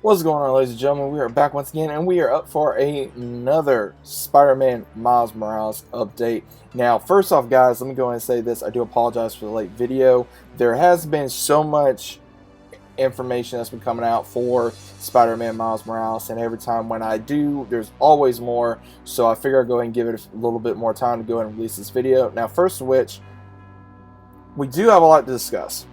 What's going on, ladies and gentlemen? We are back once again, and we are up for another Spider-Man Miles Morales update. Now, first off, guys, let me go ahead and say this. I do apologize for the late video. There has been so much information that's been coming out for Spider-Man Miles Morales, and every time when I do, there's always more. So I figure I'll go ahead and give it a little bit more time to go ahead and release this video. Now, first of which, we do have a lot to discuss.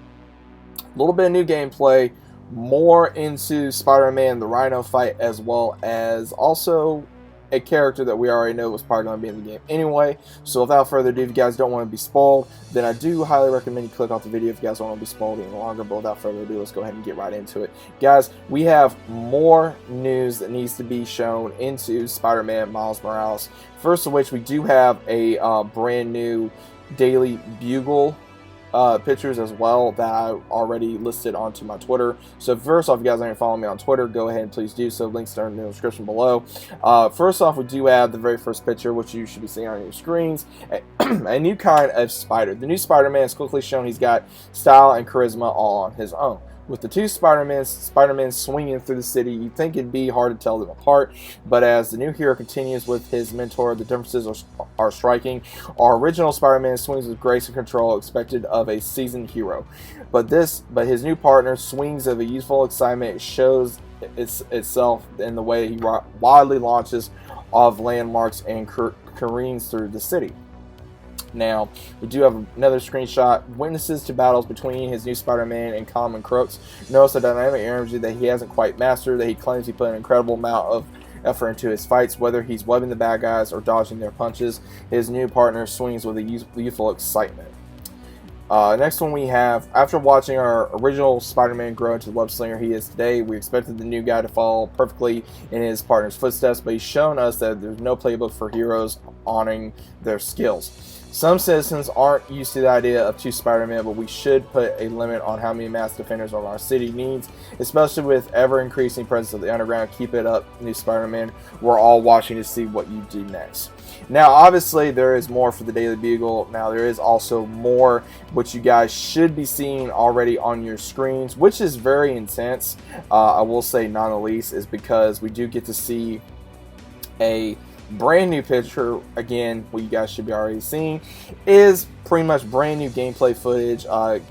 A little bit of new gameplay, more into Spider-Man the Rhino fight, as well as also a character that we already know was probably going to be in the game anyway. So without further ado, if you guys don't want to be spoiled, then I do highly recommend you click off the video if you guys don't want to be spoiled any longer. But without further ado, let's go ahead and get right into it. Guys, we have more news that needs to be shown into Spider-Man Miles Morales. First of which, we do have a brand new Daily Bugle pictures as well that I already listed onto my Twitter. So first off, if you guys aren't following me on Twitter, go ahead and please do so. Links are in the description below. First off, we do have the very first picture, which you should be seeing on your screens. A new kind of spider. The new Spider-Man is quickly shown. He's got style and charisma all on his own. With the two Spider-Man swinging through the city, you'd think it'd be hard to tell them apart, but as the new hero continues with his mentor, the differences are striking. Our original Spider-Man swings with grace and control expected of a seasoned hero, but his new partner swings of a youthful excitement shows itself in the way he wildly launches off landmarks and careens through the city. Now, we do have another screenshot. Witnesses to battles between his new Spider-Man and Common Crooks. Notice the dynamic energy that he hasn't quite mastered, that he claims he put an incredible amount of effort into his fights, whether he's webbing the bad guys or dodging their punches. His new partner swings with a youthful excitement. Next one we have, after watching our original Spider-Man grow into the web slinger he is today, we expected the new guy to follow perfectly in his partner's footsteps, but he's shown us that there's no playbook for heroes honoring their skills. Some citizens aren't used to the idea of two Spider-Man, but we should put a limit on how many mass defenders our city needs, especially with ever-increasing presence of the underground. Keep it up, new Spider-Man. We're all watching to see what you do next. Now, obviously, there is more for the Daily Bugle. Now, there is also more, which you guys should be seeing already on your screens, which is very intense. I will say, not the least, is because we do get to see a brand new picture. Again, what you guys should be already seeing is pretty much brand new gameplay footage.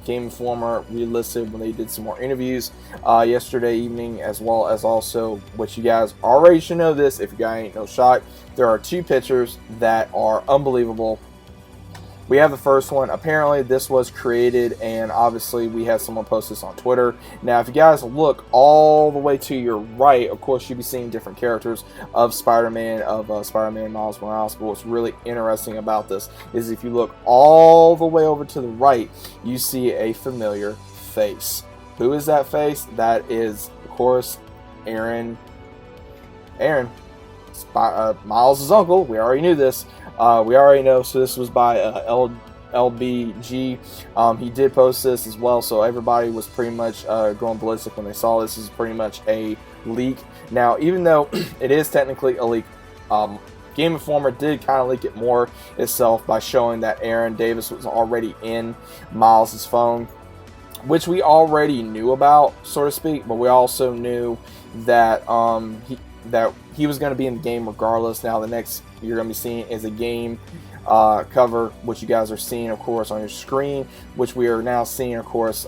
Game Informer relisted when they did some more interviews yesterday evening, as well as also what you guys already should know this if you guys ain't no shot. There are two pictures that are unbelievable. We have the first one. Apparently this was created, and obviously we had someone post this on Twitter. Now if you guys look all the way to your right, of course you'll be seeing different characters of Spider-Man, Spider-Man Miles Morales. But what's really interesting about this is if you look all the way over to the right, you see a familiar face. Who is that face? That is, of course, Aaron, Miles' uncle. We already knew this. We already know, so this was by LBG. He did post this as well, so everybody was pretty much going ballistic when they saw this. This is pretty much a leak. Now, even though it is technically a leak, Game Informer did kind of leak it more itself by showing that Aaron Davis was already in Miles' phone, which we already knew about, so to speak, but we also knew that he was going to be in the game regardless. Now the next you're going to be seeing is a game cover, which you guys are seeing, of course, on your screen, which we are now seeing, of course,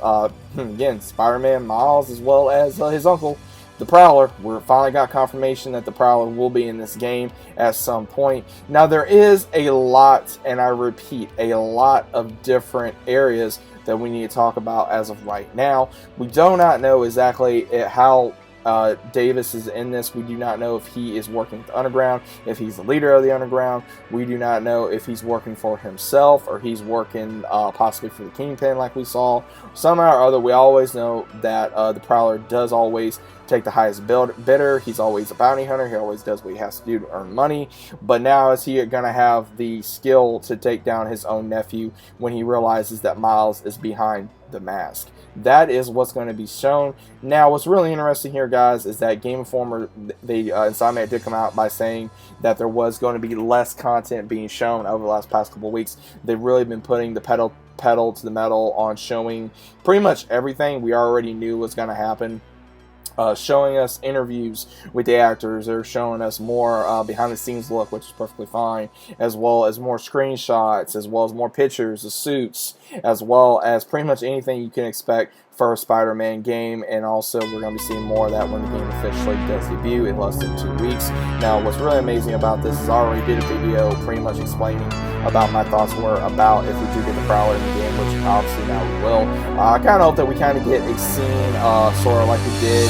again, Spider-Man, Miles, as well as his uncle, the Prowler. We finally got confirmation that the Prowler will be in this game at some point. Now there is a lot, and I repeat, a lot of different areas that we need to talk about as of right now. We do not know exactly how Davis is in this. We do not know if he is working with the Underground, if he's the leader of the Underground. We do not know if he's working for himself or he's working possibly for the Kingpin like we saw. Somehow or other, we always know that the Prowler does always take the highest bidder. He's always a bounty hunter. He always does what he has to do to earn money. But now is he going to have the skill to take down his own nephew when he realizes that Miles is behind the mask? That is what's going to be shown. Now, what's really interesting here, guys, is that Game Informer, Insomniac did come out by saying that there was going to be less content being shown over the past couple of weeks. They've really been putting the pedal to the metal on showing pretty much everything we already knew was going to happen. showing us interviews with the actors. They're showing us more behind the scenes look, which is perfectly fine, as well as more screenshots, as well as more pictures of suits, as well as pretty much anything you can expect for a Spider-Man game. And also we're going to be seeing more of that when the game officially does debut in less than 2 weeks. Now what's really amazing about this is I already did a video pretty much explaining about my thoughts were about if we do get the Prowler in the game, which obviously now we will. I kind of hope that we kind of get a scene sort of like we did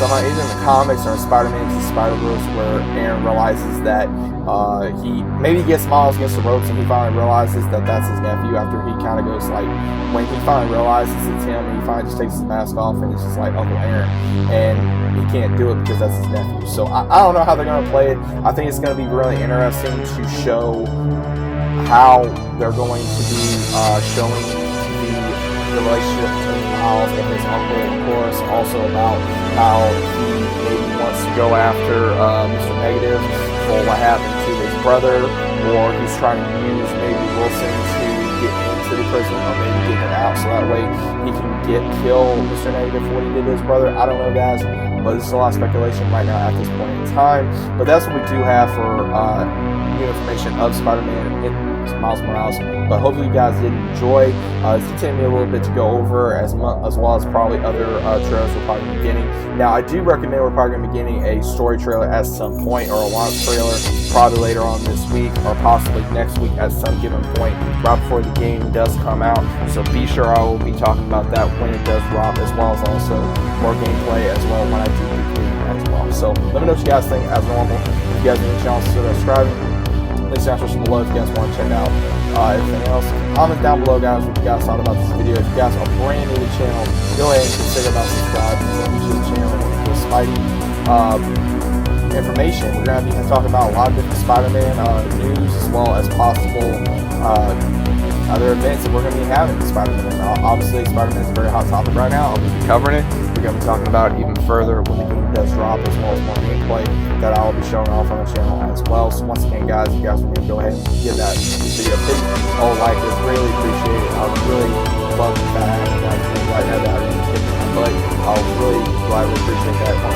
somehow either in the comics or in Spider-Man to Spider-Verse, where Aaron realizes that he gets Miles against the ropes and he finally realizes that that's his nephew, after he kind of goes like, when he finally realizes it's him, and he finally just takes his mask off and it's just like Uncle Aaron, and he can't do it because that's his nephew. So I don't know how they're going to play it. I think it's going to be really interesting to show how they're going to be showing the relationship between Miles and his uncle, and of course also about how he maybe wants to go after Mr. Negative for what happened to his brother, or he's trying to use maybe Wilson to get into the prison, or maybe get him out so that way he can kill Mr. Negative for what he did to his brother. I don't know, guys, but this is a lot of speculation right now at this point in time. But that's what we do have for new information of Spider-Man in Miles Morales. But hopefully you guys did enjoy. It's taking me a little bit to go over, as well as probably other trailers we're probably going to be getting. Now I do recommend we're probably going to be getting a story trailer at some point, or a launch trailer probably later on this week, or possibly next week at some given point, right before the game does come out. So be sure I will be talking about that when it does drop, as well as also more gameplay as well when I do the game as well. So let me know what you guys think as normal. If you guys are new to the channel, subscribe. Links down description below if you guys want to check out everything else. Comment down below, guys, what you guys thought about this video. If you guys are brand new to the channel, go ahead and consider about subscribing to the channel for Spidey information. We're going to be talking about a lot of different Spider-Man news, as well as possible other events that we're going to be having in Spider-Man. Obviously, Spider-Man is a very hot topic right now. I'll be covering it. We're going to be talking about it even further when the game does drop, as well as more gameplay that I'll be showing off on the channel as well. So once again, guys, you guys are going to go ahead and give that video a hit. Oh, like it, really appreciate it. I would really love that. Right now, that but I'll really appreciate that.